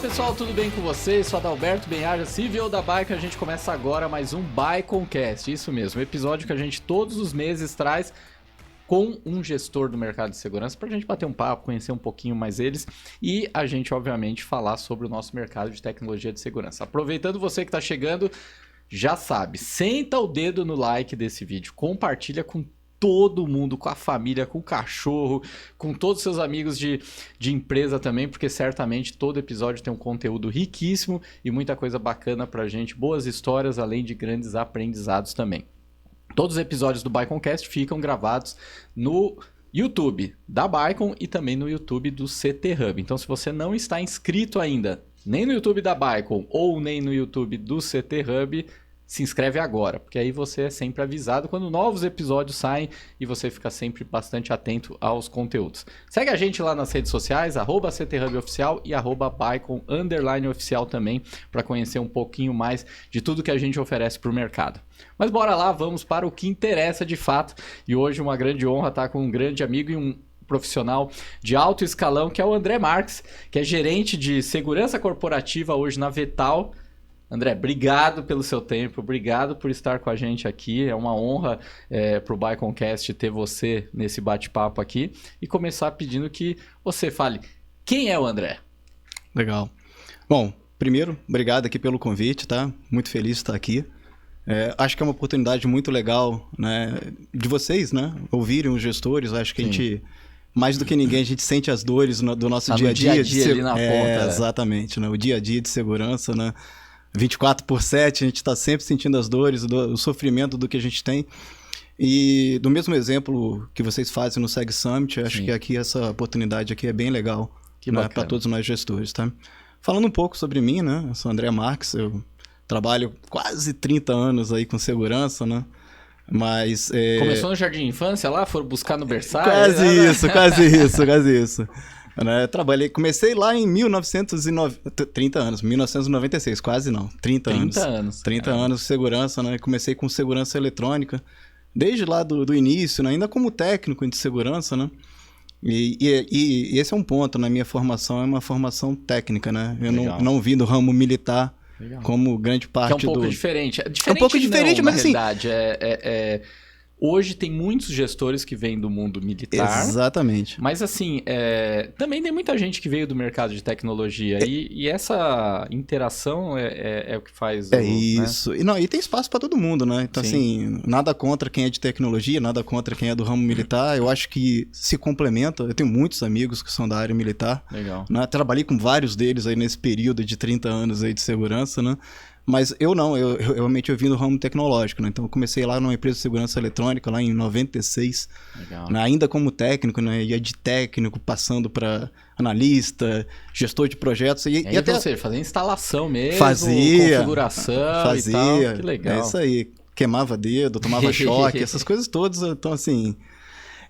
pessoal, tudo bem com vocês? Sou Adalberto Benhaja, CEO da Baicon. A gente começa agora mais um Baiconcast, isso mesmo, episódio que a gente todos os meses traz com um gestor do mercado de segurança para a gente bater um papo, conhecer um pouquinho mais eles e a gente, obviamente, falar sobre o nosso mercado de tecnologia de segurança. Aproveitando você que está chegando, já sabe, senta o dedo no like desse vídeo, compartilha com todo mundo, com a família, com o cachorro, com todos os seus amigos de empresa também, porque certamente todo episódio tem um conteúdo riquíssimo e muita coisa bacana pra gente, boas histórias, além de grandes aprendizados também. Todos os episódios do Baiconcast ficam gravados no YouTube da Baicon e também no YouTube do CT Hub. Então, se você não está inscrito ainda, nem no YouTube da Baicon ou nem no YouTube do CT Hub, se inscreve agora, porque aí você é sempre avisado quando novos episódios saem e você fica sempre bastante atento aos conteúdos. Segue a gente lá nas redes sociais, @CTHubOficial e @Baicon_oficial também, para conhecer um pouquinho mais de tudo que a gente oferece para o mercado. Mas bora lá, vamos para o que interessa de fato. E hoje uma grande honra estar com um grande amigo e um profissional de alto escalão, que é o André Marques, que é gerente de segurança corporativa hoje na Vetal. André, obrigado pelo seu tempo, obrigado por estar com a gente aqui. É uma honra para o Baiconcast ter você nesse bate-papo aqui e começar pedindo que você fale quem é o André. Legal. Bom, primeiro, obrigado aqui pelo convite, tá? Muito feliz de estar aqui. Acho que é uma oportunidade muito legal, né, de vocês, né, ouvirem os gestores. Acho que Sim. A gente, mais do que ninguém, a gente sente as dores do nosso dia a dia. Ali na ponta. Exatamente, né? O dia a dia de segurança, né? 24/7, a gente está sempre sentindo as dores, o sofrimento do que a gente tem. E do mesmo exemplo que vocês fazem no Seg Summit, acho que aqui essa oportunidade aqui é bem legal, né, para todos nós gestores, tá? Falando um pouco sobre mim, né? Eu sou André Marques, eu trabalho quase 30 anos aí com segurança, né? Mas... Começou no jardim de infância lá? Foram buscar no berçário? Quase isso. Comecei lá em 1996, quase não, 30 anos. 30 anos de segurança, né? Comecei com segurança eletrônica, desde lá do início, né? Ainda como técnico de segurança, né? E esse é um ponto, na minha formação, é uma formação técnica, né? Eu não vim do ramo militar. Legal. Como grande parte do... Que é um pouco diferente. É um pouco diferente, mas assim... Na realidade, hoje tem muitos gestores que vêm do mundo militar. Exatamente. Mas assim, também tem muita gente que veio do mercado de tecnologia. E essa interação é o que faz... Isso. Né? E tem espaço para todo mundo, né? Então, assim, nada contra quem é de tecnologia, nada contra quem é do ramo militar. Eu acho que se complementa. Eu tenho muitos amigos que são da área militar. Legal. Né? Trabalhei com vários deles aí nesse período de 30 anos aí de segurança, né? Mas eu realmente vim do ramo tecnológico, né? Então eu comecei lá numa empresa de segurança eletrônica lá em 96. Legal. Né? Ainda como técnico, né? Ia de técnico, passando para analista, gestor de projetos. E até você fazia instalação mesmo, configuração e tal. Que legal. É isso aí. Queimava dedo, tomava choque, essas coisas todas. Então, assim,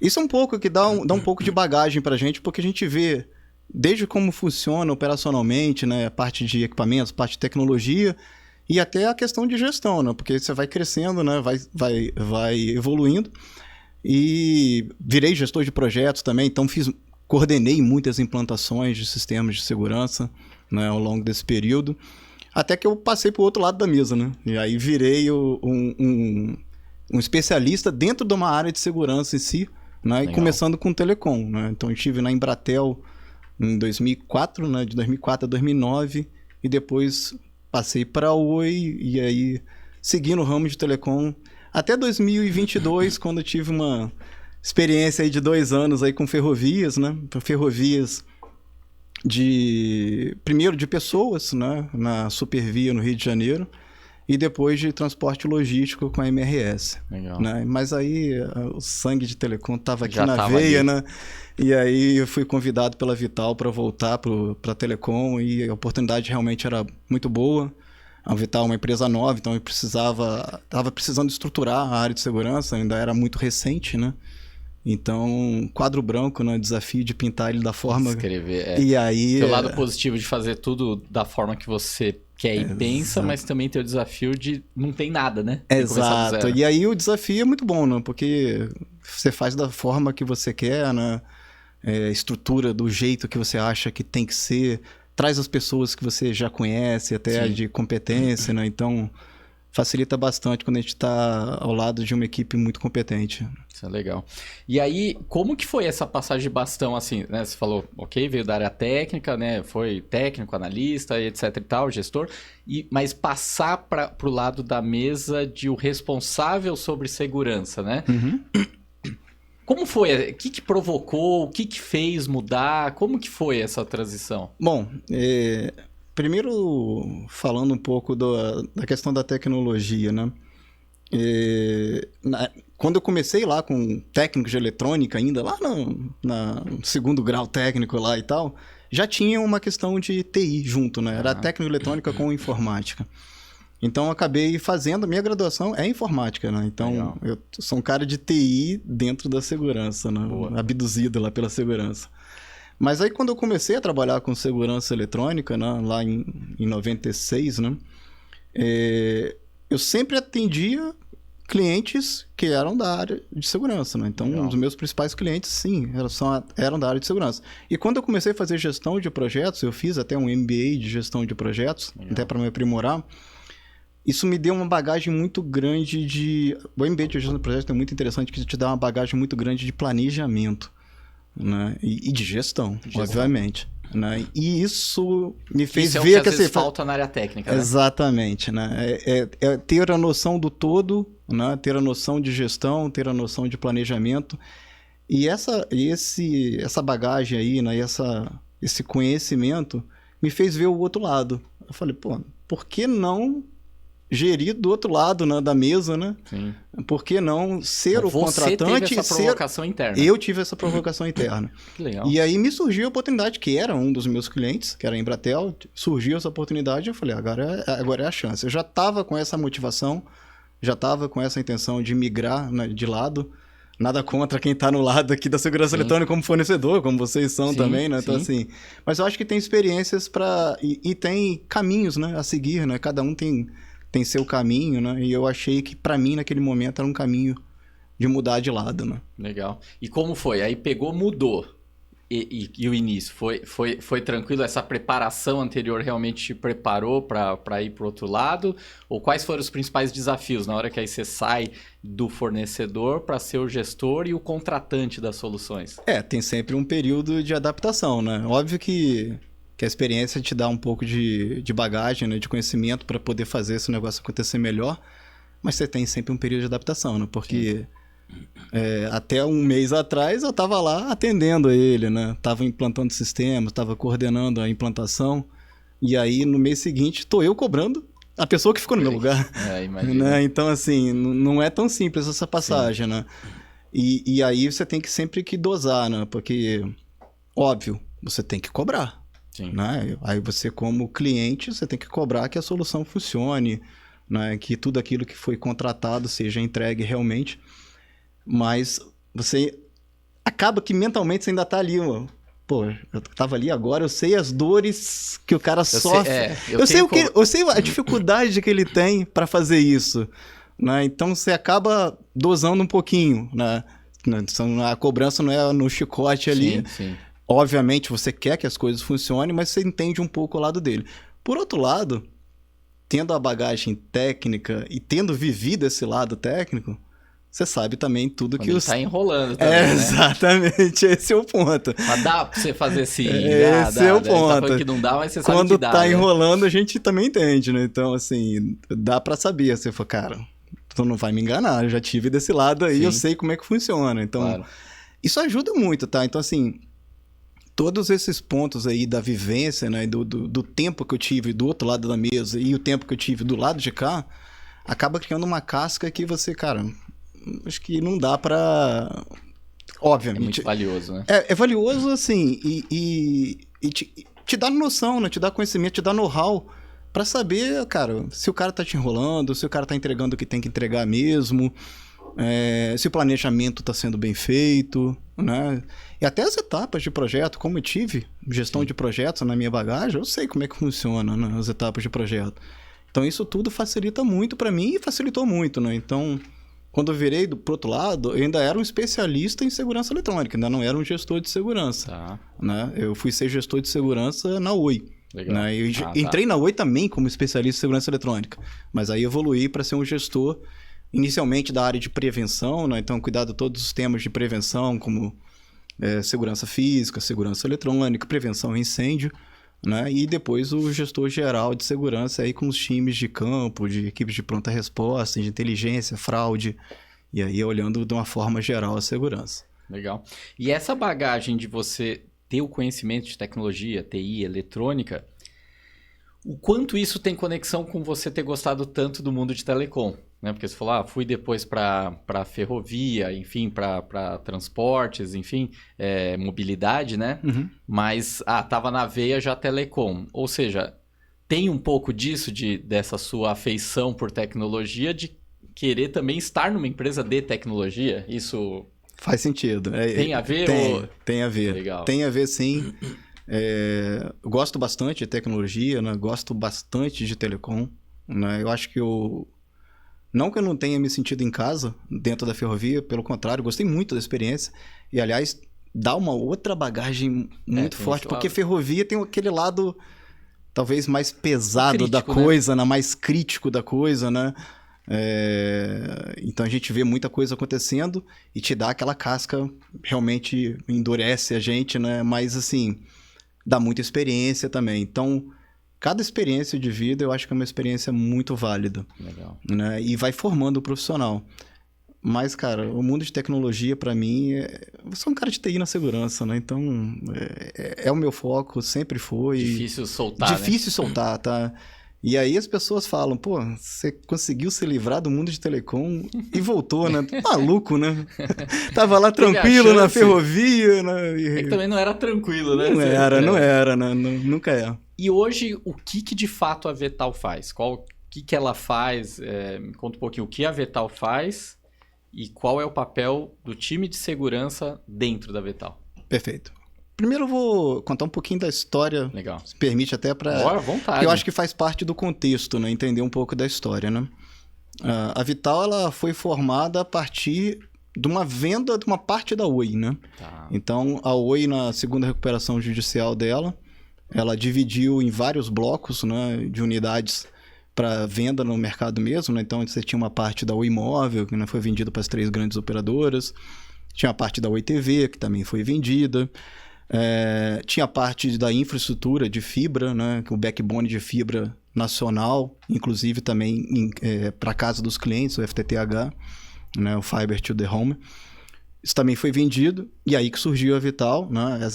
isso é um pouco que dá um pouco de bagagem pra gente, porque a gente vê desde como funciona operacionalmente, né? A parte de equipamentos, parte de tecnologia, e até a questão de gestão, né? Porque você vai crescendo, né? Vai evoluindo. E virei gestor de projetos também, então coordenei muitas implantações de sistemas de segurança, né, ao longo desse período, até que eu passei para o outro lado da mesa, né? E aí virei um especialista dentro de uma área de segurança em si, né? E começando com telecom, né? Então eu estive na Embratel em 2004, né? De 2004 a 2009, e depois passei para a Oi, e aí segui no ramo de telecom até 2022, quando eu tive uma experiência aí de 2 anos aí com ferrovias, né? Ferrovias primeiro de pessoas, né? Na Supervia, no Rio de Janeiro, e depois de transporte logístico com a MRS. Legal. Né? Mas aí o sangue de telecom estava aqui na veia, né? E aí eu fui convidado pela Vital para voltar para a telecom, e a oportunidade realmente era muito boa. A Vital é uma empresa nova, então eu estava precisando estruturar a área de segurança, ainda era muito recente, né? Então, quadro branco, né? Desafio de pintar ele da forma... Escrever, E aí... Tem o lado positivo de fazer tudo da forma que você quer e pensa, mas também tem o desafio de não tem nada, né? Exato. E aí o desafio é muito bom, né? Porque você faz da forma que você quer, né? Estrutura do jeito que você acha que tem que ser, traz as pessoas que você já conhece, até de competência, né? Então, facilita bastante quando a gente está ao lado de uma equipe muito competente. Isso é legal. E aí, como que foi essa passagem de bastão, assim, né? Você falou, ok, veio da área técnica, né? Foi técnico, analista, etc e tal, gestor. Mas passar para o lado da mesa de o responsável sobre segurança, né? Uhum. Como foi? O que provocou? O que fez mudar? Como que foi essa transição? Bom, primeiro falando um pouco da questão da tecnologia, né? Quando eu comecei lá com técnico de eletrônica ainda, lá no segundo grau técnico lá e tal, já tinha uma questão de TI junto, né? Era técnico eletrônica com informática. Então, eu acabei fazendo, a minha graduação é informática, né? Então, legal. Eu sou um cara de TI dentro da segurança, né? Abduzido lá pela segurança. Mas aí, quando eu comecei a trabalhar com segurança eletrônica, né? Lá em 96, né? Eu sempre atendia clientes que eram da área de segurança, né? Então, legal. Os meus principais clientes, sim, eram da área de segurança. E quando eu comecei a fazer gestão de projetos, eu fiz até um MBA de gestão de projetos, legal. Até para me aprimorar. Isso me deu uma bagagem muito grande de... O MBA de gestão de projetos é muito interessante, que te dá uma bagagem muito grande de planejamento, né? E de gestão, obviamente. Né? E isso me fez ver que... Às vezes falta na área técnica, né? Exatamente. Né? É ter a noção do todo, né? Ter a noção de gestão, ter a noção de planejamento. E essa bagagem aí, né? Esse conhecimento me fez ver o outro lado. Eu falei, pô, por que não gerir do outro lado, né, da mesa, né? Sim. Por que não ser o contratante e ser... provocação interna. Eu tive essa provocação interna. Que legal. E aí me surgiu a oportunidade, que era um dos meus clientes, que era a Embratel, surgiu essa oportunidade e eu falei, agora é a chance. Eu já estava com essa motivação, já estava com essa intenção de migrar, né, de lado. Nada contra quem está no lado aqui da segurança eletrônica como fornecedor, como vocês são também, né? Então, assim, mas eu acho que tem experiências e tem caminhos, né, a seguir, né? Cada um tem seu caminho, né? E eu achei que, para mim, naquele momento, era um caminho de mudar de lado, né? Legal. E como foi? Aí pegou, mudou. E o início? Foi tranquilo? Essa preparação anterior realmente te preparou para ir para o outro lado? Ou quais foram os principais desafios na hora que aí você sai do fornecedor para ser o gestor e o contratante das soluções? Tem sempre um período de adaptação, né? Óbvio que a experiência te dá um pouco de bagagem, né, de conhecimento para poder fazer esse negócio acontecer melhor, mas você tem sempre um período de adaptação, né? Porque até um mês atrás eu estava lá atendendo ele, né? Estava implantando sistemas, estava coordenando a implantação, e aí no mês seguinte estou eu cobrando a pessoa que ficou no meu lugar. Né? Então, assim, não é tão simples essa passagem, né? E aí você tem que sempre que dosar, né? Porque, óbvio, você tem que cobrar. Né? Aí você, como cliente, você tem que cobrar que a solução funcione, né? Que tudo aquilo que foi contratado seja entregue realmente. Mas você acaba que mentalmente você ainda está ali, pô, eu estava ali agora, eu sei as dores que o cara sofre. Eu sei a dificuldade que ele tem para fazer isso. Né? Então você acaba dosando um pouquinho. Né? A cobrança não é no chicote ali. Sim. Obviamente, você quer que as coisas funcionem, mas você entende um pouco o lado dele. Por outro lado, tendo a bagagem técnica e tendo vivido esse lado técnico, você sabe também tudo que tá enrolando também, né? Exatamente, esse é o ponto. Mas dá pra você fazer sim. Esse é o ponto. Tá falando que não dá, mas você sabe Quando que dá. Quando tá enrolando, a gente também entende, né? Então, assim, dá pra saber. Você fala, cara, tu não vai me enganar, eu já tive desse lado aí, eu sei como é que funciona. Então, isso ajuda muito, tá? Então, assim, todos esses pontos aí da vivência, né, do tempo que eu tive do outro lado da mesa e o tempo que eu tive do lado de cá, acaba criando uma casca que você, cara, acho que não dá pra... Obviamente. É muito valioso, né? É valioso, assim, e te dá noção, né, te dá conhecimento, te dá know-how pra saber, cara, se o cara tá te enrolando, se o cara tá entregando o que tem que entregar mesmo, se o planejamento está sendo bem feito, né? E até as etapas de projeto, como eu tive gestão de projetos na minha bagagem, eu sei como é que funciona, né, as etapas de projeto. Então isso tudo facilita muito para mim e facilitou muito, né? Então, quando eu virei pro outro lado, eu ainda era um especialista em segurança eletrônica, ainda não era um gestor de segurança. Né? Eu fui ser gestor de segurança na Oi. Legal. Né? Eu entrei na Oi também como especialista em segurança eletrônica, mas aí evoluí para ser um gestor, inicialmente da área de prevenção, né? Então cuidar de todos os temas de prevenção, como segurança física, segurança eletrônica, prevenção a incêndio, né? E depois o gestor geral de segurança aí com os times de campo, de equipes de pronta resposta, de inteligência, fraude, e aí olhando de uma forma geral a segurança. Legal. E essa bagagem de você ter o conhecimento de tecnologia, TI, eletrônica, o quanto isso tem conexão com você ter gostado tanto do mundo de telecom? Né? Porque você falou, fui depois para ferrovia, enfim, para transportes, enfim, mobilidade, né? Uhum. Mas, tava na veia já telecom. Ou seja, tem um pouco disso, dessa sua afeição por tecnologia, de querer também estar numa empresa de tecnologia? Isso... Faz sentido. Tem a ver? Tem a ver. Legal. Tem a ver, sim. Eu gosto bastante de tecnologia, né? Gosto bastante de telecom. Né? Eu acho que não que eu não tenha me sentido em casa dentro da ferrovia, pelo contrário, gostei muito da experiência. E, aliás, dá uma outra bagagem muito forte, porque ferrovia tem aquele lado talvez mais pesado crítico, da coisa, né? Mais crítico da coisa, né? Então a gente vê muita coisa acontecendo e te dá aquela casca, realmente endurece a gente, né? Mas assim, dá muita experiência também. Então, cada experiência de vida eu acho que é uma experiência muito válida. Legal. Né? E vai formando o profissional. Mas, cara, o mundo de tecnologia, para mim, eu sou um cara de TI na segurança, né? Então, é o meu foco, sempre foi. Difícil soltar, Difícil soltar, tá? E aí as pessoas falam, pô, você conseguiu se livrar do mundo de telecom e voltou, né? Maluco, né? Tava lá tranquilo na ferrovia, né? É que também não era tranquilo, né? Não era, né? Nunca é. E hoje, o que de fato a Vetal faz? O que ela faz? Me conta um pouquinho o que a Vetal faz e qual é o papel do time de segurança dentro da Vetal. Perfeito. Primeiro eu vou contar um pouquinho da história. Legal. Se permite até para... Bora, à vontade. Eu acho que faz parte do contexto, né? Entender um pouco da história, né? A Vital, ela foi formada a partir de uma venda de uma parte da Oi, né? Tá. Então, a Oi, na segunda recuperação judicial dela, ela dividiu em vários blocos, né? De unidades para venda no mercado mesmo, né? Então, você tinha uma parte da Oi Móvel, que, né, foi vendida para as 3 grandes operadoras. Tinha a parte da Oi TV, que também foi vendida. Tinha a parte da infraestrutura de fibra, né, o backbone de fibra nacional, inclusive também para a casa dos clientes, o FTTH, né, o Fiber to the Home. Isso também foi vendido, e aí que surgiu a Vital. Né?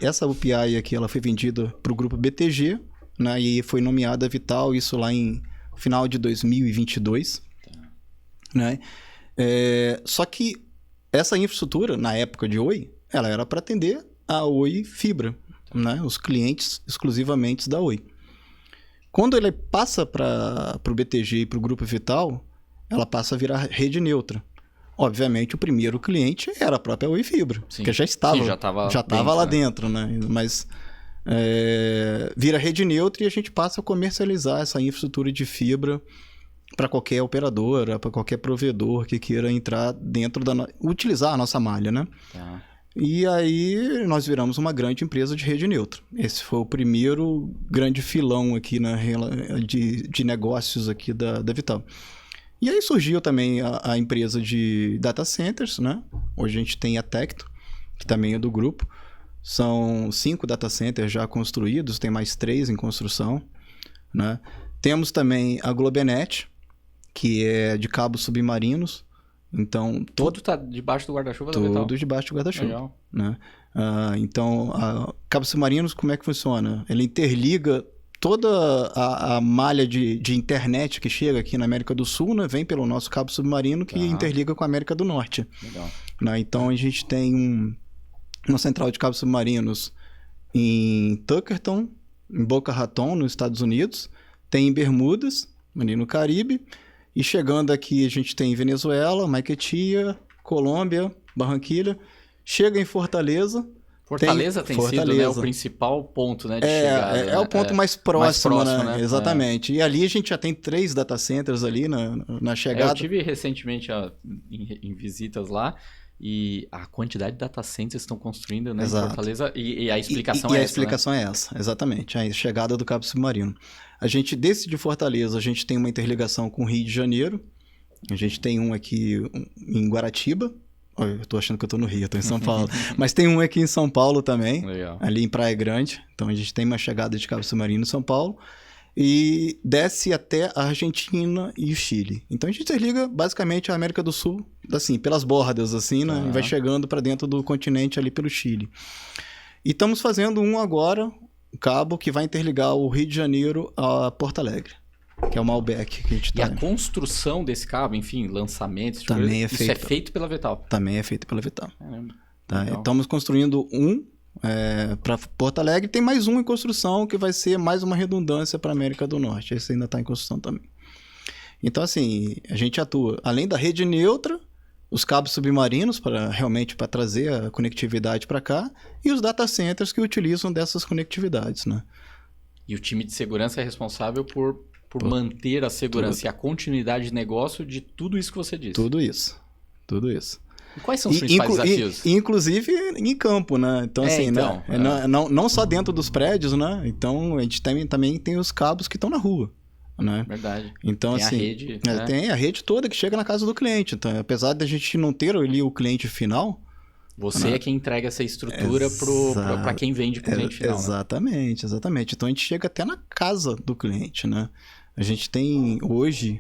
Essa UPI aqui ela foi vendida para o grupo BTG, né, e foi nomeada a Vital, isso lá em final de 2022. Né? Só que essa infraestrutura, na época de Oi, ela era para atender a Oi Fibra, né? Os clientes exclusivamente da Oi. Quando ele passa para o BTG e para o Grupo Vital, ela passa a virar rede neutra. Obviamente, o primeiro cliente era a própria Oi Fibra, que já estava lá dentro, né? Mas vira rede neutra e a gente passa a comercializar essa infraestrutura de fibra para qualquer operadora, para qualquer provedor que queira entrar dentro utilizar a nossa malha, né? Tá. E aí nós viramos uma grande empresa de rede neutra. Esse foi o primeiro grande filão aqui de negócios aqui da Vital. E aí surgiu também a empresa de data centers, né? Hoje a gente tem a Tecto, que também é do grupo. São 5 data centers já construídos, tem mais 3 em construção, né? Temos também a Globenet, que é de cabos submarinos. Então, tudo está debaixo do guarda-chuva da Vital? Tudo debaixo do guarda-chuva. Legal. Né? Então, cabos submarinos, como é que funciona? Ele interliga toda a malha de internet que chega aqui na América do Sul, né? Vem pelo nosso cabo submarino que interliga com a América do Norte. Legal. Né? Então, a gente tem uma central de cabos submarinos em Tuckerton, em Boca Raton, nos Estados Unidos. Tem em Bermudas, ali no Caribe. E chegando aqui, a gente tem Venezuela, Maiquetia, Colômbia, Barranquilha. Chega em Fortaleza. Fortaleza tem sido, né, o principal ponto, né, de chegada. É o ponto mais próximo, né? Exatamente. E ali a gente já tem 3 data centers ali na chegada. Eu tive recentemente em visitas lá. E a quantidade de data centers que estão construindo, né, em Exato. Fortaleza, e a explicação e é a essa, explicação é essa, exatamente, a chegada do cabo submarino. A gente, desse de Fortaleza, a gente tem uma interligação com o Rio de Janeiro, a gente tem um aqui em Guaratiba, eu tô achando que eu tô no Rio, eu tô em São Paulo, mas tem um aqui em São Paulo também, Legal. ali em Praia Grande, então a gente tem uma chegada de cabo submarino em São Paulo, e desce até a Argentina e o Chile. Então a gente interliga basicamente a América do Sul, assim, pelas bordas, assim, né? E vai chegando para dentro do continente ali pelo Chile. E estamos fazendo um agora, um cabo que vai interligar o Rio de Janeiro a Porto Alegre, que é o Malbec que a gente E a construção desse cabo, enfim, lançamentos, também isso é feito pela Vital. Também é feito pela Vital. Caramba. Tá? Estamos construindo um para Porto Alegre, tem mais um em construção que vai ser mais uma redundância para a América do Norte. Esse ainda está em construção também. Então, assim, a gente atua além da rede neutra, os cabos submarinos realmente para trazer a conectividade para cá e os data centers que utilizam dessas conectividades, né? E o time de segurança é responsável por manter a segurança e a continuidade de negócio de tudo isso que você disse. Tudo isso. E quais são os principais desafios? Inclusive em campo, né? Então, assim, então, né? Não só dentro dos prédios, né? Então, a gente também tem os cabos que estão na rua, né? Verdade. Então, tem assim, a rede, né? Tem a rede toda que chega na casa do cliente. Então, apesar de a gente não ter ali o cliente final... Você é quem entrega essa estrutura para quem vende para o cliente final. Exatamente. Então, a gente chega até na casa do cliente, né? A gente tem, hoje...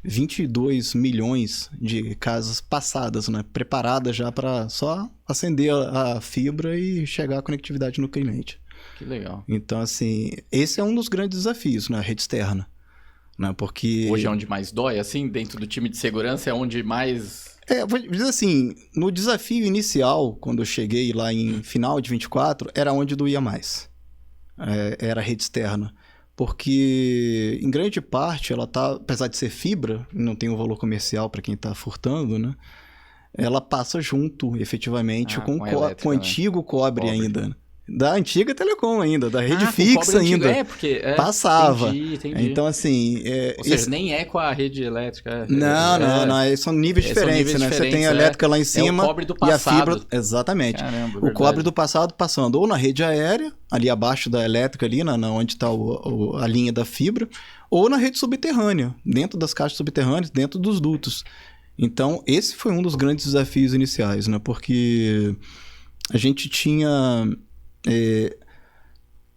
22 milhões de casas passadas, né? Preparadas já para só acender a fibra e chegar a conectividade no cliente. Que legal. Então, assim, esse é um dos grandes desafios, né? A rede externa. Né? Porque... Hoje é onde mais dói, assim, dentro do time de segurança, é onde mais... vou dizer assim, no desafio inicial, quando eu cheguei lá em final de 24, era onde doía mais. Era a rede externa. Porque, em grande parte, ela tá, apesar de ser fibra, não tem um valor comercial para quem está furtando, né? Ela passa junto, efetivamente, com o antigo cobre ainda. Da antiga Telecom ainda, da rede fixa ainda. Porque passava. Entendi. Então, assim... Ou seja, nem é com a rede elétrica. Não. São níveis diferentes, né? Você tem a elétrica lá em cima o cobre do passado. E a fibra... Exatamente. Caramba, o cobre do passado passando ou na rede aérea, ali abaixo da elétrica, ali onde está a linha da fibra, ou na rede subterrânea, dentro das caixas subterrâneas, dentro dos dutos. Então, esse foi um dos grandes desafios iniciais, né? Porque a gente tinha...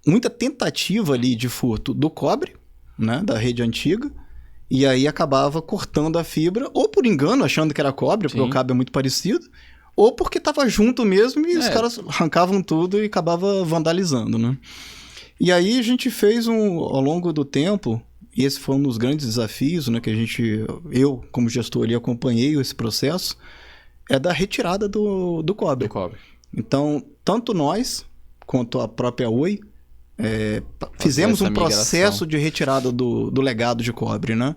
muita tentativa ali de furto do cobre, né, da rede antiga, e aí acabava cortando a fibra, ou por engano, achando que era cobre, porque o cabo é muito parecido, ou porque estava junto mesmo e os caras arrancavam tudo e acabava vandalizando, né? E aí a gente fez ao longo do tempo, e esse foi um dos grandes desafios, né, que eu como gestor ali acompanhei esse processo, é da retirada do cobre. Então, tanto nós quanto a própria Oi, fizemos um processo de retirada do legado de cobre, né?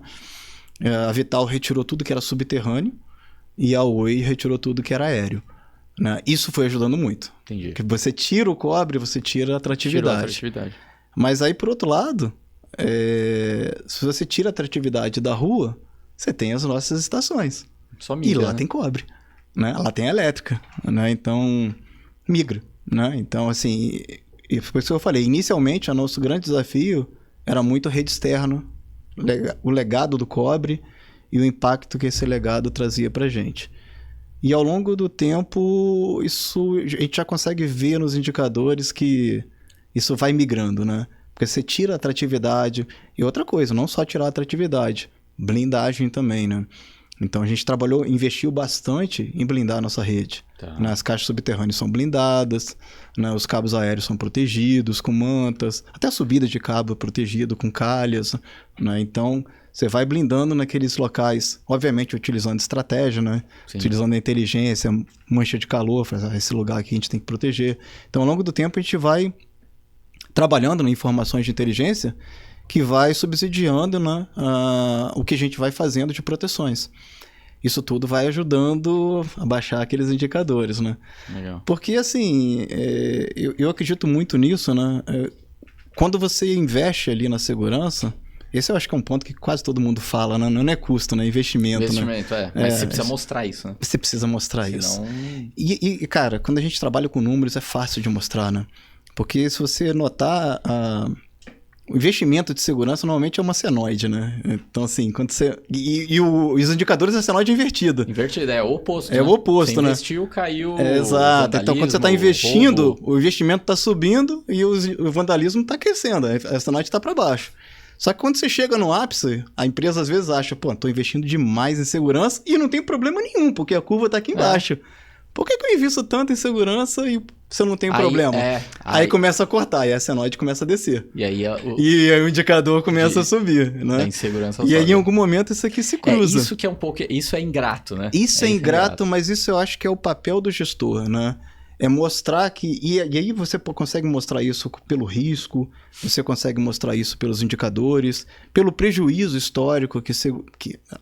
A Vital retirou tudo que era subterrâneo e a Oi retirou tudo que era aéreo. Né? Isso foi ajudando muito. Entendi. Porque você tira o cobre, você tira a atratividade. Mas aí, por outro lado, se você tira a atratividade da rua, você tem as nossas estações. Só migra, e lá tem cobre. Né? Lá tem elétrica. Né? Então, migra. Né? Então, assim, por isso que eu falei, inicialmente o nosso grande desafio era muito a rede externa, o legado do cobre e o impacto que esse legado trazia para a gente. E ao longo do tempo, isso a gente já consegue ver nos indicadores que isso vai migrando, né? Porque você tira a atratividade e outra coisa, não só tirar a atratividade, blindagem também, né? Então a gente investiu bastante em blindar a nossa rede. Tá. Né? As caixas subterrâneas são blindadas, né? Os cabos aéreos são protegidos com mantas, até a subida de cabo é protegido com calhas. Né? Então você vai blindando naqueles locais, obviamente utilizando estratégia, né? Utilizando a inteligência, mancha de calor, esse lugar aqui a gente tem que proteger. Então ao longo do tempo a gente vai trabalhando em informações de inteligência que vai subsidiando, né, o que a gente vai fazendo de proteções. Isso tudo vai ajudando a baixar aqueles indicadores, né? Legal. Porque, assim, eu acredito muito nisso, né? Quando você investe ali na segurança, Esse eu acho que é um ponto que quase todo mundo fala, né? Não é custo, né? Investimento, Investimento, né? Mas você precisa mostrar isso, né? Você precisa mostrar Senão... isso. E, cara, quando a gente trabalha com números, é fácil de mostrar, né? Porque se você notar, o investimento de segurança normalmente é uma senoide, né? Então, assim, quando você... E os indicadores da senoide é invertida. Invertida, é o oposto, É o oposto, você né? investiu, caiu exato. Então, quando você está investindo, o investimento está subindo e o vandalismo está crescendo. A senoide está para baixo. Só que quando você chega no ápice, a empresa às vezes acha, pô, tô investindo demais em segurança e não tem problema nenhum, porque a curva tá aqui embaixo. Por que eu invisto tanto em segurança e você não tem problema? Aí começa a cortar, e a senoide começa a descer. E aí o indicador começa a subir, né? Da insegurança e aí em algum momento isso aqui se cruza. Isso que é um pouco... Isso é ingrato, né? Isso é ingrato, mas isso eu acho que é o papel do gestor, né? É mostrar que... E aí você consegue mostrar isso pelo risco, você consegue mostrar isso pelos indicadores, pelo prejuízo histórico que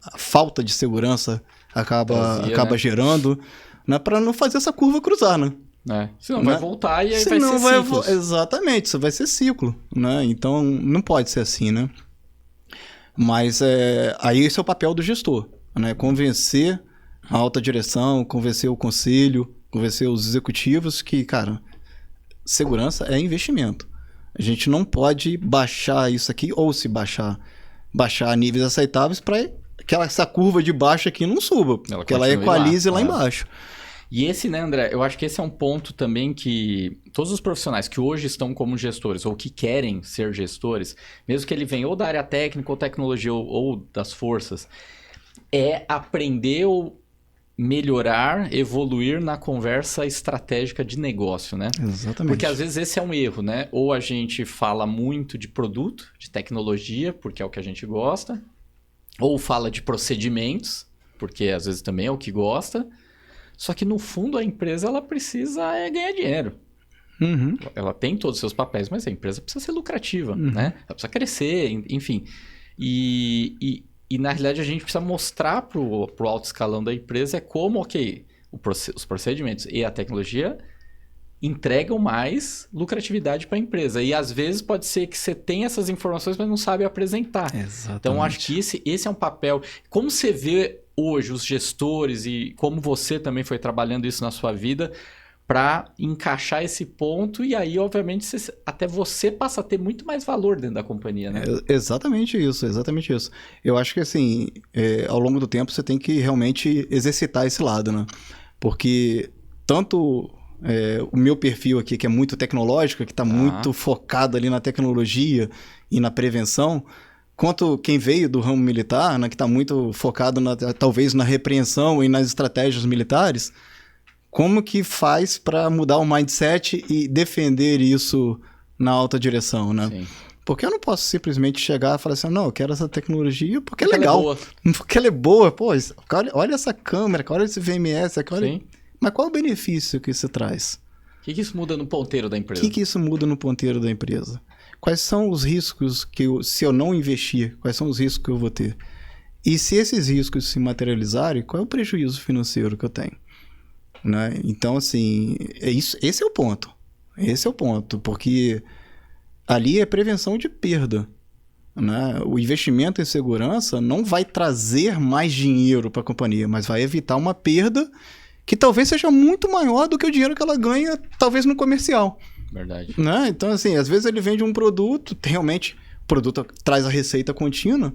a falta de segurança acaba gerando, né? Para não fazer essa curva cruzar, né? Senão vai voltar e aí vai ser ciclos. Exatamente, isso vai ser ciclo, né? Então não pode ser assim, né? Mas aí esse é o papel do gestor, né? Convencer a alta direção, convencer o conselho, convencer os executivos que, cara, segurança é investimento. A gente não pode baixar isso aqui, ou se baixar a níveis aceitáveis para que essa curva de baixo aqui não suba, que ela equalize lá embaixo. E esse, né, André, eu acho que esse é um ponto também que todos os profissionais que hoje estão como gestores ou que querem ser gestores, mesmo que ele venha ou da área técnica ou tecnologia ou das forças, é aprender ou melhorar, evoluir na conversa estratégica de negócio, né? Exatamente. Porque às vezes esse é um erro, né? Ou a gente fala muito de produto, de tecnologia, porque é o que a gente gosta, ou fala de procedimentos, porque às vezes também é o que gosta, só que no fundo a empresa ela precisa ganhar dinheiro. Uhum. Ela tem todos os seus papéis, mas a empresa precisa ser lucrativa, né? Ela precisa crescer, enfim. E na realidade a gente precisa mostrar para o alto escalão da empresa como, os procedimentos e a tecnologia entregam mais lucratividade para a empresa. E às vezes pode ser que você tenha essas informações, mas não sabe apresentar. Exatamente. Então acho que esse é um papel. Como você vê hoje os gestores e como você também foi trabalhando isso na sua vida para encaixar esse ponto e aí, obviamente, até você passa a ter muito mais valor dentro da companhia, né? Exatamente isso. Eu acho que, assim, ao longo do tempo você tem que realmente exercitar esse lado, né? Porque tanto o meu perfil aqui, que é muito tecnológico, que está muito focado ali na tecnologia e na prevenção, quanto quem veio do ramo militar, né, que está muito focado, talvez, na repreensão e nas estratégias militares, como que faz para mudar o mindset e defender isso na alta direção, né? Sim. Porque eu não posso simplesmente chegar e falar assim, não, eu quero essa tecnologia porque é legal. Ela é boa. Porque ela é boa. Pô, olha essa câmera, olha esse VMS. Sim. Mas qual é o benefício que isso traz? O que isso muda no ponteiro da empresa? O que isso muda no ponteiro da empresa? Quais são os riscos que se eu não investir, quais são os riscos que eu vou ter? E se esses riscos se materializarem, qual é o prejuízo financeiro que eu tenho? Né? Então, assim, esse é o ponto. Esse é o ponto, porque ali é prevenção de perda. Né? O investimento em segurança não vai trazer mais dinheiro para a companhia, mas vai evitar uma perda que talvez seja muito maior do que o dinheiro que ela ganha, talvez no comercial. Verdade. Né? Então, assim, às vezes ele vende um produto, realmente o produto traz a receita contínua,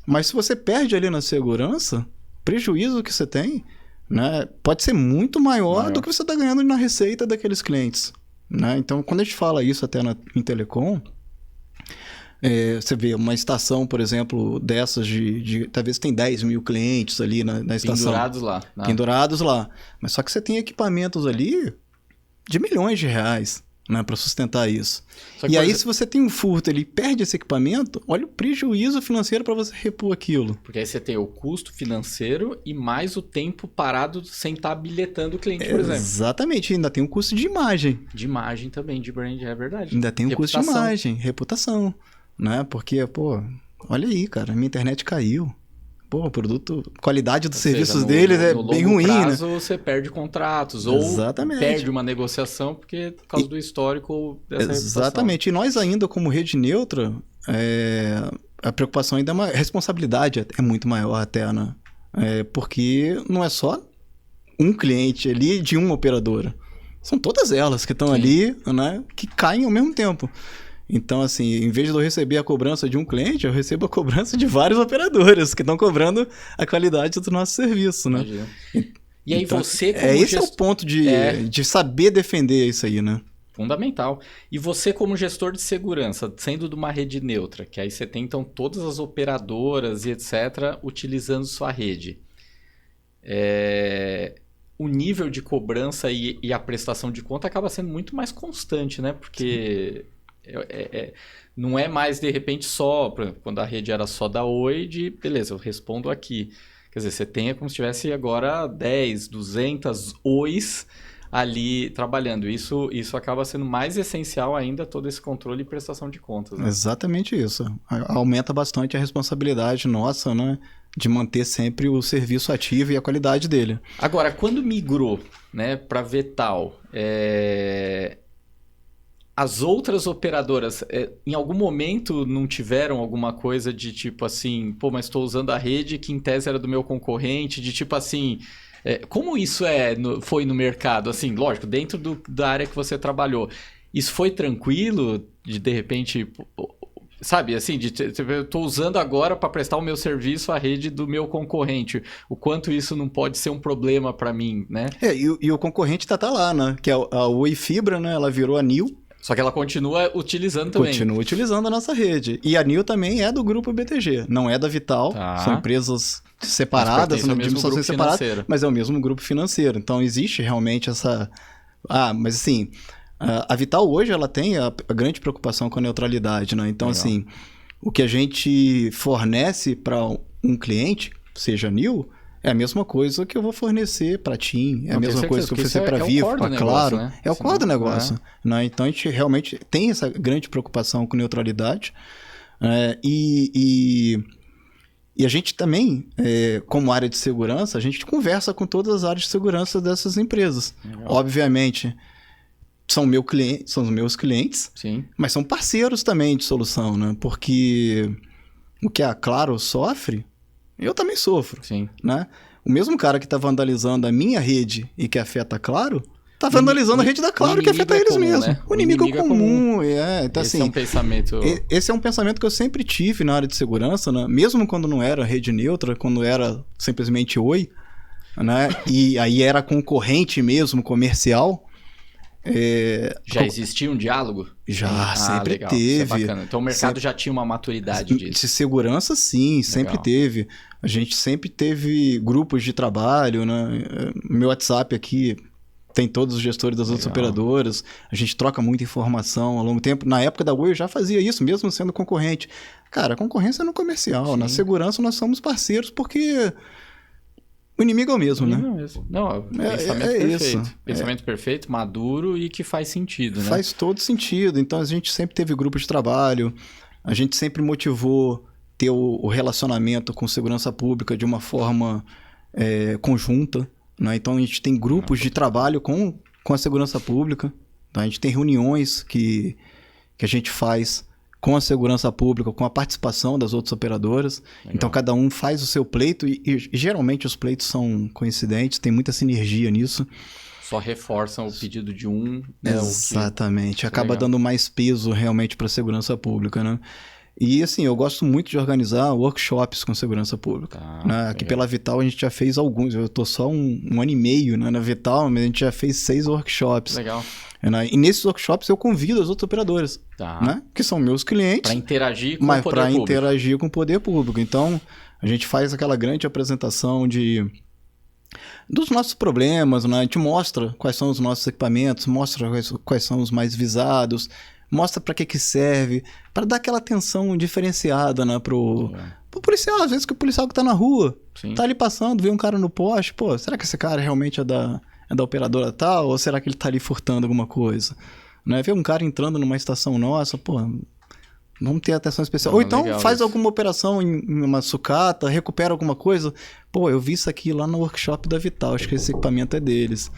mas se você perde ali na segurança, o prejuízo que você tem, né, pode ser muito maior do que você está ganhando na receita daqueles clientes. Né? Então, quando a gente fala isso até em telecom, você vê uma estação, por exemplo, dessas talvez tem 10 mil clientes ali na estação. Pendurados lá. Pendurados lá. Mas só que você tem equipamentos ali de milhões de reais. Né, para sustentar isso. E aí, se você tem um furto ali e perde esse equipamento, olha o prejuízo financeiro para você repor aquilo. Porque aí você tem o custo financeiro e mais o tempo parado sem estar bilhetando o cliente, por exemplo. Exatamente, ainda tem um custo de imagem. De imagem também, de brand, é verdade. Ainda tem um custo de imagem, reputação. Né? Porque, pô, olha aí, cara, minha internet caiu. Pô, o produto, qualidade dos serviços deles é bem ruim, né? No prazo, você perde contratos ou perde uma negociação por causa do histórico dessa reputação. Exatamente. E nós ainda, como rede neutra, a preocupação ainda é a responsabilidade é muito maior até, né? Porque não é só um cliente ali de uma operadora. São todas elas que estão ali, né? Que caem ao mesmo tempo. Então, assim, em vez de eu receber a cobrança de um cliente, eu recebo a cobrança de várias operadoras que estão cobrando a qualidade do nosso serviço, né? Imagina. E aí então, você como esse é o ponto de saber defender isso aí, né? Fundamental. E você como gestor de segurança, sendo de uma rede neutra, que aí você tem então todas as operadoras e etc. utilizando sua rede. O nível de cobrança e a prestação de conta acaba sendo muito mais constante, né? Porque não é mais, de repente, só... Por exemplo, quando a rede era só da Oi, beleza, eu respondo aqui. Quer dizer, você tem como se tivesse agora 10, 200 Ois ali trabalhando. Isso acaba sendo mais essencial ainda, todo esse controle e prestação de contas. Né? Exatamente isso. Aumenta bastante a responsabilidade nossa, né? De manter sempre o serviço ativo e a qualidade dele. Agora, quando migrou, né, para V.tal, as outras operadoras, em algum momento não tiveram alguma coisa de tipo assim, pô, mas estou usando a rede que em tese era do meu concorrente, de tipo assim, como isso foi no mercado? Assim, lógico, dentro da área que você trabalhou, isso foi tranquilo de repente, sabe, assim, eu estou usando agora para prestar o meu serviço à rede do meu concorrente, o quanto isso não pode ser um problema para mim, né? E o concorrente tá lá, né? Que é a Oi Fibra, né? Ela virou a NIL. Só que ela continua utilizando também. Continua utilizando a nossa rede. E a NIL também é do grupo BTG, não é da V.tal. Tá. São empresas separadas, são administrações separadas, mas é o mesmo grupo financeiro. Então existe realmente essa... mas assim, a V.tal hoje ela tem a grande preocupação com a neutralidade, né? Então, Legal. assim, o que a gente fornece para um cliente, seja NIL, é a mesma coisa que eu vou fornecer para TIM, é a mesma coisa que eu fornecer para Vivo, para Claro. Né? É o core do negócio. Né? Então, a gente realmente tem essa grande preocupação com neutralidade. E a gente também, como área de segurança, a gente conversa com todas as áreas de segurança dessas empresas. Legal. Obviamente, são os meus clientes, Sim. mas são parceiros também de solução, né? Porque o que a Claro sofre, eu também sofro. Sim. Né? O mesmo cara que está vandalizando a minha rede e que afeta a Claro, está vandalizando a rede da Claro que afeta eles mesmos. Né? O inimigo é comum. Então, esse assim, é um pensamento... Esse é um pensamento que eu sempre tive na área de segurança, né? Mesmo quando não era rede neutra, quando era simplesmente Oi, né? E aí era concorrente mesmo, comercial. Já existia um diálogo? Já, sempre legal. teve. Isso é bacana. Então o mercado já tinha uma maturidade disso. De segurança, sim, sempre teve. A gente sempre teve grupos de trabalho, né? Meu WhatsApp aqui tem todos os gestores das outras operadoras. A gente troca muita informação ao longo do tempo. Na época da Oi eu já fazia isso, mesmo sendo concorrente. Cara, a concorrência é no comercial. Sim. Na segurança nós somos parceiros porque... O inimigo é o mesmo, né? Não, pensamento perfeito. Isso. Pensamento perfeito, maduro e que faz sentido, né? Faz todo sentido. Então, a gente sempre teve grupos de trabalho, a gente sempre motivou ter o relacionamento com segurança pública de uma forma conjunta, né? Então, a gente tem grupos de trabalho com a segurança pública. Então, a gente tem reuniões que a gente faz com a segurança pública, com a participação das outras operadoras. Legal. Então, cada um faz o seu pleito e geralmente os pleitos são coincidentes, tem muita sinergia nisso. Só reforçam o pedido de um. Né, exatamente. Acaba dando mais peso realmente para a segurança pública, né? E, assim, eu gosto muito de organizar workshops com segurança pública. Né? Aqui pela V.tal a gente já fez alguns. Eu estou só um ano e meio, né, na V.tal, mas a gente já fez 6 workshops. Legal. E nesses workshops eu convido as outras operadoras, né? Que são meus clientes. Para interagir com o poder público. Para interagir com o poder público. Então, a gente faz aquela grande apresentação dos nossos problemas, né? A gente mostra quais são os nossos equipamentos, mostra quais são os mais visados, mostra para que serve, para dar aquela atenção diferenciada, né? Pro policial. Às vezes que o policial que tá na rua, tá ali passando, vê um cara no poste, pô, será que esse cara realmente é da operadora tal, ou será que ele tá ali furtando alguma coisa? Né? Ver um cara entrando numa estação nossa, pô, vamos ter atenção especial. Ou então faz alguma operação em uma sucata, recupera alguma coisa, pô, eu vi isso aqui lá no workshop da V.tal, acho que esse equipamento é deles.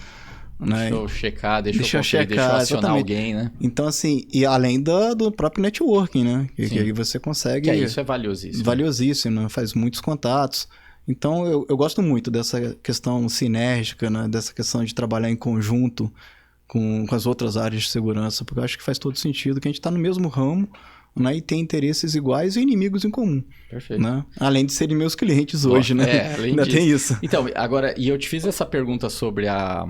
né? Deixa eu checar, deixa eu acionar alguém, né? Então, assim, e além do próprio networking, né? Que aí você consegue... Que isso é valiosíssimo. Valiosíssimo, né? Faz muitos contatos. Então, eu gosto muito dessa questão sinérgica, né? Dessa questão de trabalhar em conjunto com as outras áreas de segurança, porque eu acho que faz todo sentido que a gente está no mesmo ramo, né? E tem interesses iguais e inimigos em comum. Perfeito. Né? Além de serem meus clientes hoje, né? Ainda tem isso. Então, agora, e eu te fiz essa pergunta sobre a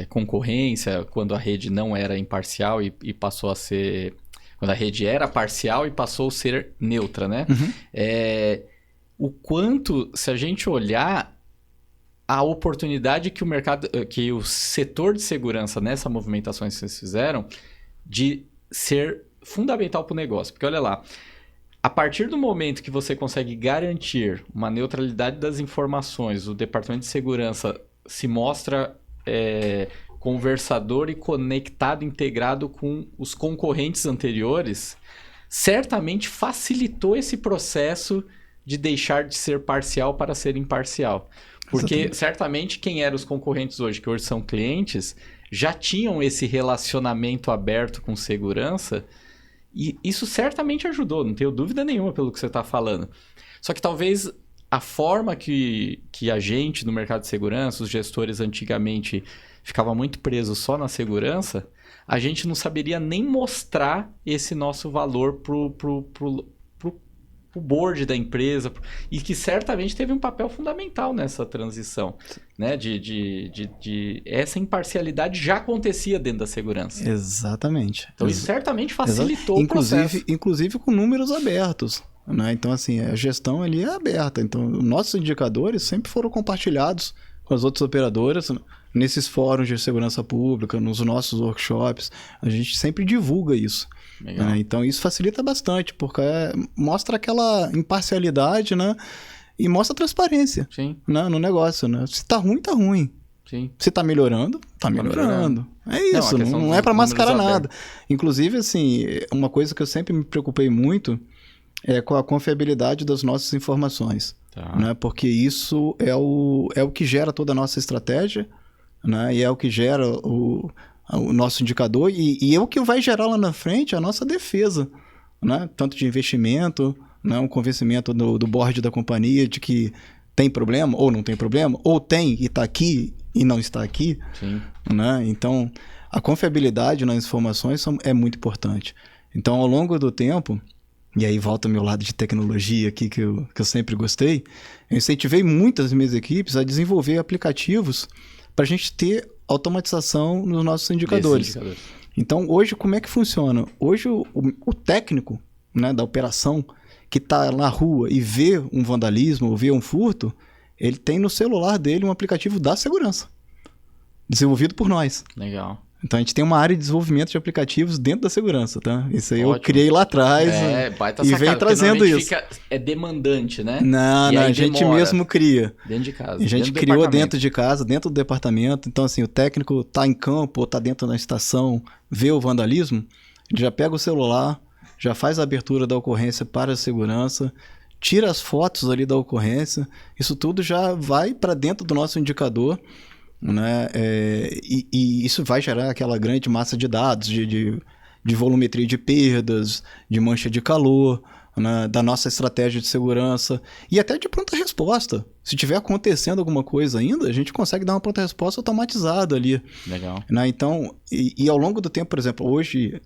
concorrência, quando a rede não era imparcial e passou a ser... Quando a rede era parcial e passou a ser neutra, né? Uhum. O quanto, se a gente olhar a oportunidade que o mercado, que o setor de segurança nessa movimentação que vocês fizeram, de ser fundamental para o negócio. Porque olha lá, a partir do momento que você consegue garantir uma neutralidade das informações, o departamento de segurança se mostra conversador e conectado, integrado com os concorrentes anteriores, certamente facilitou esse processo de deixar de ser parcial para ser imparcial. Porque Exatamente. Certamente quem eram os concorrentes hoje, que hoje são clientes, já tinham esse relacionamento aberto com segurança e isso certamente ajudou, não tenho dúvida nenhuma pelo que você está falando. Só que talvez a forma que a gente no mercado de segurança, os gestores antigamente ficava muito preso só na segurança, a gente não saberia nem mostrar esse nosso valor pro board da empresa, e que certamente teve um papel fundamental nessa transição, né? Essa imparcialidade já acontecia dentro da segurança. Exatamente. Então isso certamente facilitou o processo. Inclusive com números abertos. Né? Então, assim, a gestão ali é aberta. Então, nossos indicadores sempre foram compartilhados com as outras operadoras, nesses fóruns de segurança pública, nos nossos workshops. A gente sempre divulga isso. Né? Então, isso facilita bastante, porque mostra aquela imparcialidade, né? E mostra transparência, né? No negócio. Né? Se tá ruim, tá ruim. Sim. Se tá melhorando, tá melhorando. É isso, não é para mascarar nada. Inclusive, assim, uma coisa que eu sempre me preocupei muito é com a confiabilidade das nossas informações. Tá. Né? Porque isso é o que gera toda a nossa estratégia, né? E é o que gera o nosso indicador e é o que vai gerar lá na frente a nossa defesa, né? Tanto de investimento, né? Um convencimento do board da companhia de que tem problema ou não tem problema, ou tem e está aqui e não está aqui. Sim. Né? Então, a confiabilidade nas informações é muito importante. Então, ao longo do tempo, e aí volta o meu lado de tecnologia aqui que eu sempre gostei, eu incentivei muitas minhas equipes a desenvolver aplicativos para a gente ter automatização nos nossos indicadores. Então, hoje, como é que funciona? Hoje, o técnico, né, da operação que está na rua e vê um vandalismo ou vê um furto, ele tem no celular dele um aplicativo da segurança, desenvolvido por nós. Legal. Então, a gente tem uma área de desenvolvimento de aplicativos dentro da segurança, tá? Isso aí eu criei lá atrás e venho trazendo isso. É demandante, né? Não, a gente mesmo cria. Dentro de casa. A gente criou dentro de casa, dentro do departamento. Então, assim, o técnico tá em campo ou tá dentro da estação, vê o vandalismo, ele já pega o celular, já faz a abertura da ocorrência para a segurança, tira as fotos ali da ocorrência, isso tudo já vai para dentro do nosso indicador, né? E isso vai gerar aquela grande massa de dados de volumetria de perdas, de mancha de calor, né? Da nossa estratégia de segurança e até de pronta resposta. Se tiver acontecendo alguma coisa ainda, a gente consegue dar uma pronta resposta automatizada ali. Legal. Né? Então, e ao longo do tempo, por exemplo,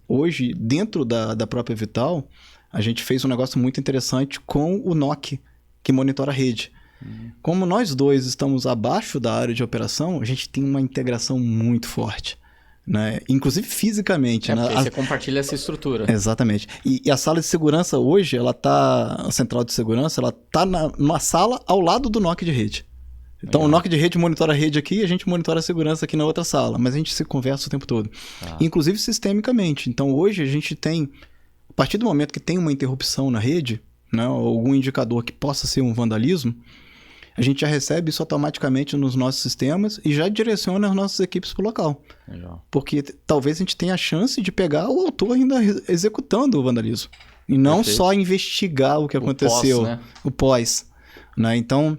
hoje dentro da própria Vital, a gente fez um negócio muito interessante com o NOC, que monitora a rede. Como nós dois estamos abaixo da área de operação, a gente tem uma integração muito forte, né? Inclusive fisicamente. Porque você compartilha essa estrutura. Exatamente. E a sala de segurança hoje, a central de segurança, ela está numa sala ao lado do NOC de rede. Então, o NOC de rede monitora a rede aqui e a gente monitora a segurança aqui na outra sala, mas a gente se conversa o tempo todo. Inclusive sistemicamente. Então, hoje a gente tem, a partir do momento que tem uma interrupção na rede, né, ou algum indicador que possa ser um vandalismo, a gente já recebe isso automaticamente nos nossos sistemas e já direciona as nossas equipes para o local. Legal. Porque talvez a gente tenha a chance de pegar o autor ainda executando o vandalismo. E não só investigar o que aconteceu, o pós. Né? Então,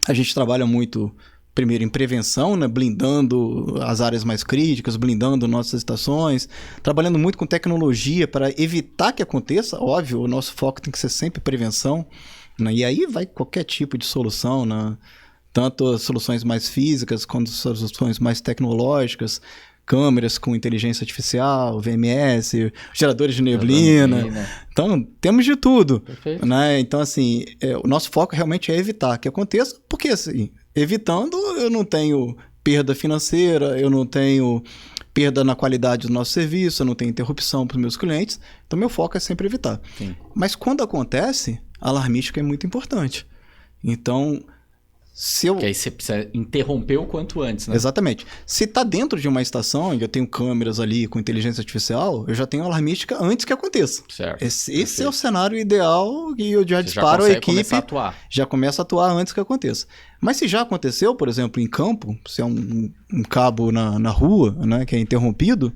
a gente trabalha muito primeiro em prevenção, né, blindando as áreas mais críticas, blindando nossas estações, trabalhando muito com tecnologia para evitar que aconteça. Óbvio, o nosso foco tem que ser sempre prevenção, né, e aí vai qualquer tipo de solução, né, tanto as soluções mais físicas quanto as soluções mais tecnológicas, câmeras com inteligência artificial, VMS, geradores de neblina. Então, temos de tudo. Perfeito. Né? Então, assim, o nosso foco realmente é evitar que aconteça, porque, assim, evitando, eu não tenho perda financeira, eu não tenho perda na qualidade do nosso serviço, eu não tenho interrupção para os meus clientes. Então, meu foco é sempre evitar. Sim. Mas quando acontece, a alarmística é muito importante. Então, que aí você precisa interromper o quanto antes, né? Exatamente. Se está dentro de uma estação e eu tenho câmeras ali com inteligência artificial, eu já tenho alarmística antes que aconteça. Certo. Esse é o cenário ideal e eu já disparo a equipe. Já começa a atuar antes que aconteça. Mas se já aconteceu, por exemplo, em campo, se é um cabo na rua, né, que é interrompido,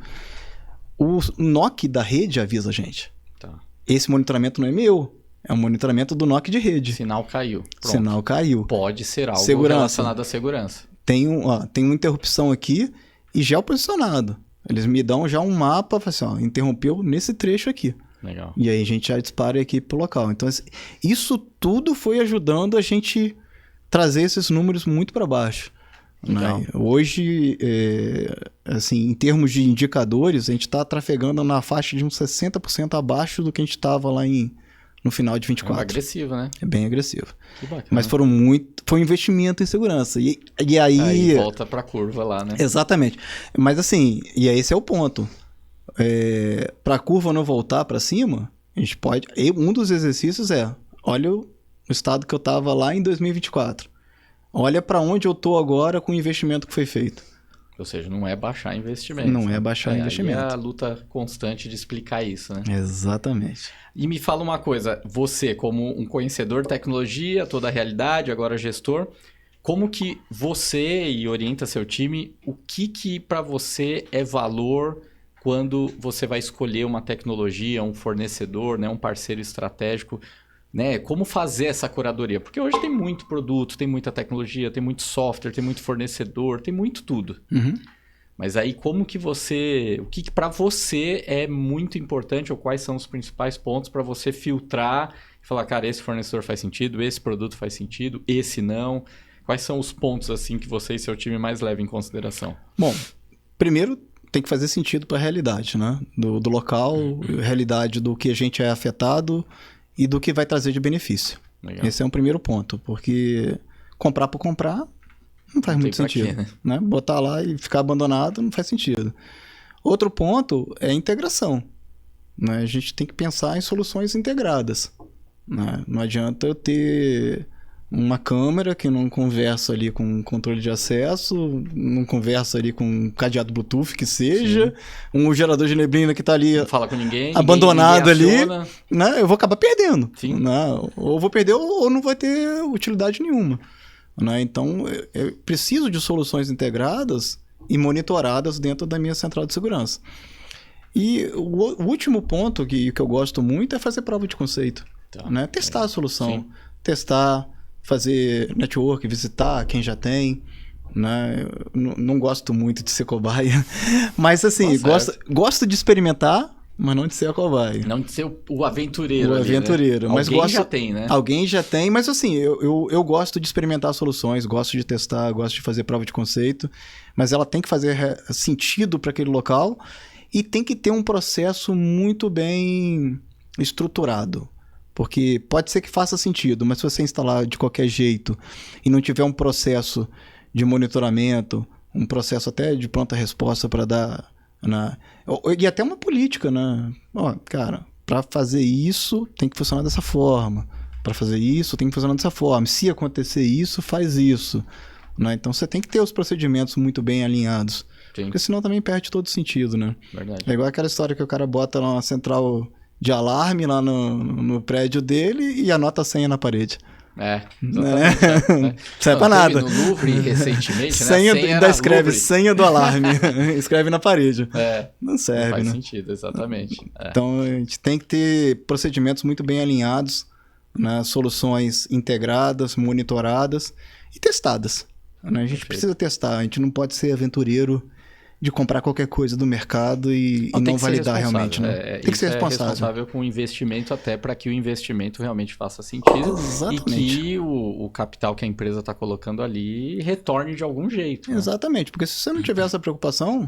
o NOC da rede avisa a gente. Tá. Esse monitoramento não é meu. É um monitoramento do NOC de rede. Sinal caiu. Pronto. Sinal caiu. Pode ser algo relacionado à segurança. Tem uma interrupção aqui e geoposicionado. Eles me dão já um mapa, assim, interrompeu nesse trecho aqui. Legal. E aí a gente já dispara a equipe pro local. Então, isso tudo foi ajudando a gente trazer esses números muito para baixo. Né? Hoje, assim, em termos de indicadores, a gente está trafegando na faixa de uns 60% abaixo do que a gente estava lá no final de 24. É agressivo, né? É bem agressivo. Que bacana. Mas foi um investimento em segurança. E aí volta para a curva lá, né? Exatamente. Mas assim, e esse é o ponto. Para a curva não voltar para cima, a gente pode... Um dos exercícios olha o estado que eu estava lá em 2024. Olha para onde eu estou agora com o investimento que foi feito. Ou seja, não é baixar investimento. Não é baixar investimento. É a luta constante de explicar isso, né? Exatamente. E me fala uma coisa, você como um conhecedor de tecnologia, toda a realidade, agora gestor, como que você orienta seu time, o que para você é valor quando você vai escolher uma tecnologia, um fornecedor, né, um parceiro estratégico, né? Como fazer essa curadoria? Porque hoje tem muito produto, tem muita tecnologia, tem muito software, tem muito fornecedor, tem muito tudo. Uhum. Mas aí como que você... O que para você é muito importante ou quais são os principais pontos para você filtrar e falar, cara, esse fornecedor faz sentido, esse produto faz sentido, esse não. Quais são os pontos assim que você e seu time mais levam em consideração? Bom, primeiro tem que fazer sentido para a realidade, né? Do local, realidade do que a gente é afetado e do que vai trazer de benefício. Legal. Esse é um primeiro ponto, porque comprar por comprar não faz muito sentido. Quê, né? Botar lá e ficar abandonado não faz sentido. Outro ponto é a integração. Né? A gente tem que pensar em soluções integradas. Né? Não adianta eu ter uma câmera que não conversa ali com controle de acesso, não conversa ali com um cadeado Bluetooth que seja, sim, um gerador de neblina que está ali não fala com ninguém, abandonado ninguém ali, né? Eu vou acabar perdendo. Sim. Né? Ou vou perder ou não vai ter utilidade nenhuma. Né? Então, eu preciso de soluções integradas e monitoradas dentro da minha central de segurança. E o último ponto que eu gosto muito é fazer prova de conceito. Tá. Né? Testar a solução. Sim. Testar, fazer network, visitar quem já tem. Né? Eu não gosto muito de ser cobaia, mas assim, gosto de experimentar, mas não de ser a cobaia. Não de ser o aventureiro. O ali, aventureiro. Né? Mas alguém já tem, né? Alguém já tem, mas assim, eu gosto de experimentar soluções, gosto de testar, gosto de fazer prova de conceito, mas ela tem que fazer sentido para aquele local e tem que ter um processo muito bem estruturado. Porque pode ser que faça sentido, mas se você instalar de qualquer jeito e não tiver um processo de monitoramento, um processo até de pronta resposta para dar... E até uma política, né? Cara, para fazer isso tem que funcionar dessa forma. Para fazer isso tem que funcionar dessa forma. Se acontecer isso, faz isso. Né? Então você tem que ter os procedimentos muito bem alinhados. Sim. Porque senão também perde todo sentido, né? Verdade. É igual aquela história que o cara bota lá uma central de alarme lá no prédio dele e anota a senha na parede. Exatamente. Serve pra nada. No Louvre recentemente, senha, né? Ainda escreve senha do alarme. Escreve na parede. Não serve, não faz né? sentido, exatamente. Então a gente tem que ter procedimentos muito bem alinhados, né? Soluções integradas, monitoradas e testadas. né? A gente precisa testar, a gente não pode ser aventureiro de comprar qualquer coisa do mercado e não validar realmente, né? Tem que ser responsável com o investimento até para que o investimento realmente faça sentido. Exatamente. E que o capital que a empresa está colocando ali retorne de algum jeito. Né? Exatamente, porque se você não tiver essa preocupação,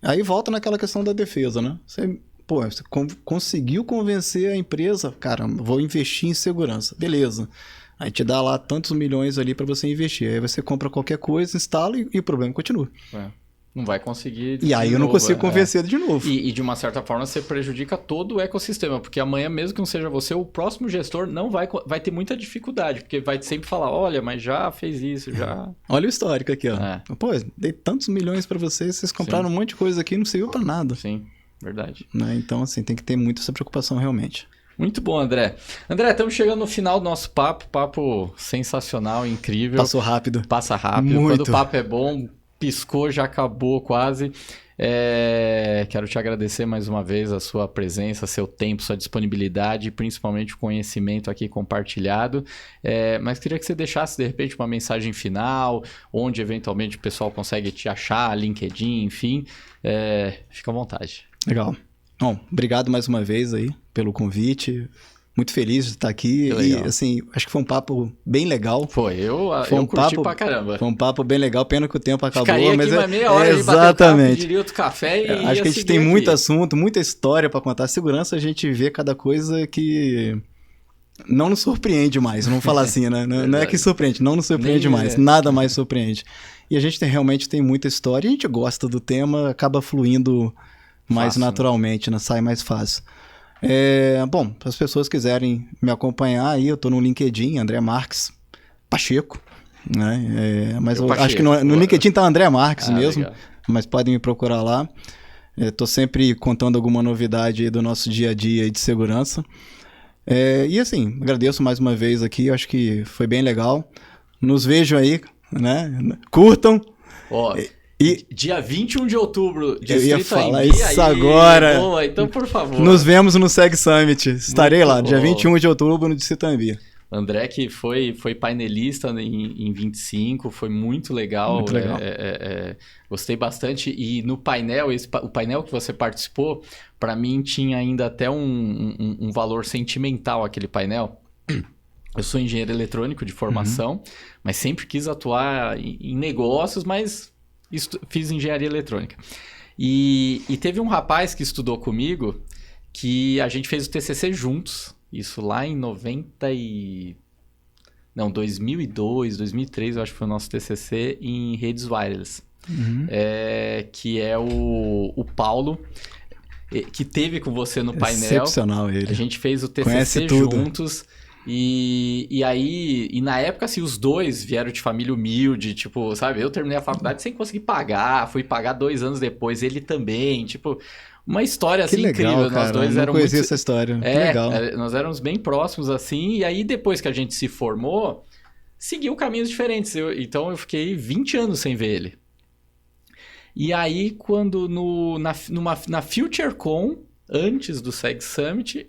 aí volta naquela questão da defesa, né? Você conseguiu convencer a empresa, cara, vou investir em segurança, beleza. Aí te dá lá tantos milhões ali para você investir. Aí você compra qualquer coisa, instala e o problema continua. Não vai conseguir. E aí eu não consigo convencer de novo. E de uma certa forma você prejudica todo o ecossistema, porque amanhã, mesmo que não seja você, o próximo gestor não vai ter muita dificuldade, porque vai sempre falar, olha, mas já fez isso, já. Olha o histórico aqui, ó. Pô, dei tantos milhões para vocês compraram um monte de coisa aqui e não serviu para nada. Sim, verdade. Né? Então, assim, tem que ter muito essa preocupação realmente. Muito bom, André. André, estamos chegando no final do nosso papo sensacional, incrível. Passou rápido. Passa rápido. Muito. Quando o papo é bom, piscou, já acabou quase. Quero te agradecer mais uma vez a sua presença, seu tempo, sua disponibilidade e principalmente o conhecimento aqui compartilhado. Mas queria que você deixasse, de repente, uma mensagem final, onde eventualmente o pessoal consegue te achar, LinkedIn, enfim. Fica à vontade. Legal. Bom, obrigado mais uma vez aí pelo convite. Muito feliz de estar aqui e, assim, acho que foi um papo bem legal. Eu curti pra caramba. Foi um papo bem legal, pena que o tempo acabou. Ficaria mas aqui meia hora de bater papo, pediria outro café e acho que a gente tem muito assunto, muita história para contar. Segurança, a gente vê cada coisa que não nos surpreende mais, vamos falar assim, né? Não é que surpreende, não nos surpreende mais, nada mais surpreende. E a gente realmente tem muita história, a gente gosta do tema, acaba fluindo mais naturalmente, né? Sai mais fácil. Bom, se as pessoas quiserem me acompanhar aí, eu tô no LinkedIn, André Marques Pacheco, né? Mas eu acho que no LinkedIn tá André Marques mesmo, legal. Mas podem me procurar lá. Tô sempre contando alguma novidade aí do nosso dia a dia de segurança. E assim, agradeço mais uma vez aqui, acho que foi bem legal. Nos vejo aí, né? Curtam. Dia 21 de outubro, eu ia falar isso agora. Boa, então, por favor. Nos vemos no Seg Summit. Estarei lá, dia 21 de outubro, no Distrito Tambi. André, que foi painelista em 25, foi muito legal. Muito legal. Gostei bastante. E no painel, o painel que você participou, para mim tinha ainda até um valor sentimental aquele painel. Eu sou engenheiro eletrônico de formação, mas sempre quis atuar em negócios, mas fiz engenharia eletrônica. E teve um rapaz que estudou comigo que a gente fez o TCC juntos. Isso lá em 2002, 2003, eu acho que foi o nosso TCC em redes wireless. Que é o Paulo, que teve com você no painel. Excepcional ele. A gente fez o TCC juntos. E aí, na época, assim, os dois vieram de família humilde, tipo, sabe? Eu terminei a faculdade sem conseguir pagar, fui pagar 2 anos depois, ele também, tipo... Uma história, assim, legal, incrível. Cara, nós dois não conhecia essa história. Que legal. Nós éramos bem próximos, assim, e aí depois que a gente se formou, seguiu caminhos diferentes. Então eu fiquei 20 anos sem ver ele. E aí, quando na FutureCon, antes do Seg Summit,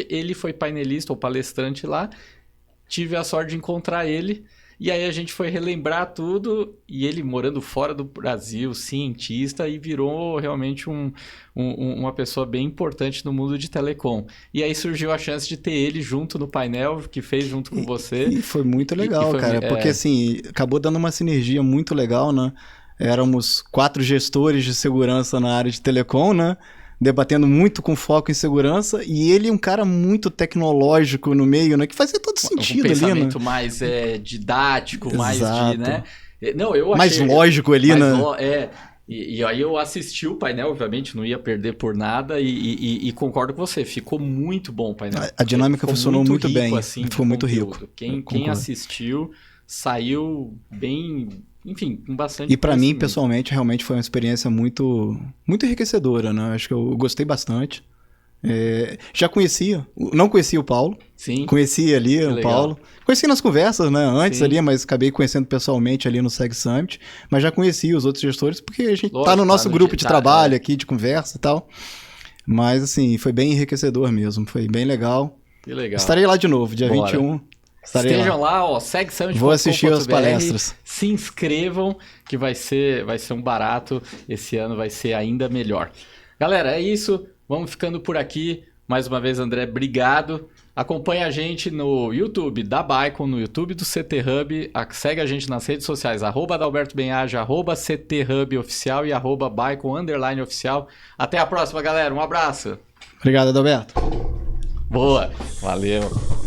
ele foi painelista ou palestrante lá, tive a sorte de encontrar ele, e aí a gente foi relembrar tudo, e ele morando fora do Brasil, cientista, e virou realmente uma pessoa bem importante no mundo de telecom. E aí surgiu a chance de ter ele junto no painel, que fez junto com você. E foi muito legal, cara, porque assim, acabou dando uma sinergia muito legal, né? Éramos 4 gestores de segurança na área de telecom, né? Debatendo muito com foco em segurança, e ele é um cara muito tecnológico no meio, né? Que fazia todo sentido ali, né? Um pensamento mais didático, Exato. mais de, né? Não, eu achei, mais lógico ali, né? E aí eu assisti o painel, obviamente, não ia perder por nada, e concordo com você, ficou muito bom o painel. A dinâmica funcionou muito rico, bem, assim, ficou muito rico. Quem assistiu saiu bem... Enfim, com bastante... E para mim, pessoalmente, realmente foi uma experiência muito, muito enriquecedora, né? Acho que eu gostei bastante. Já não conhecia o Paulo. Sim. Conhecia ali o Paulo. Conheci nas conversas, né? Antes ali, mas acabei conhecendo pessoalmente ali no Seg Summit. Mas já conhecia os outros gestores, porque a gente tá no nosso grupo de trabalho aqui, de conversa e tal. Mas, assim, foi bem enriquecedor mesmo. Foi bem legal. Que legal. Estarei lá de novo, dia 21. Estejam lá, ó, segue Summit. Vou assistir as palestras. Se inscrevam, que vai ser um barato. Esse ano vai ser ainda melhor. Galera, é isso. Vamos ficando por aqui. Mais uma vez, André, obrigado. Acompanhe a gente no YouTube da Bicon, no YouTube do CT Hub. Segue a gente nas redes sociais, @adalbertobenhaja, @CT Hub oficial e @Bicon_oficial. Até a próxima, galera. Um abraço. Obrigado, Adalberto. Boa. Valeu.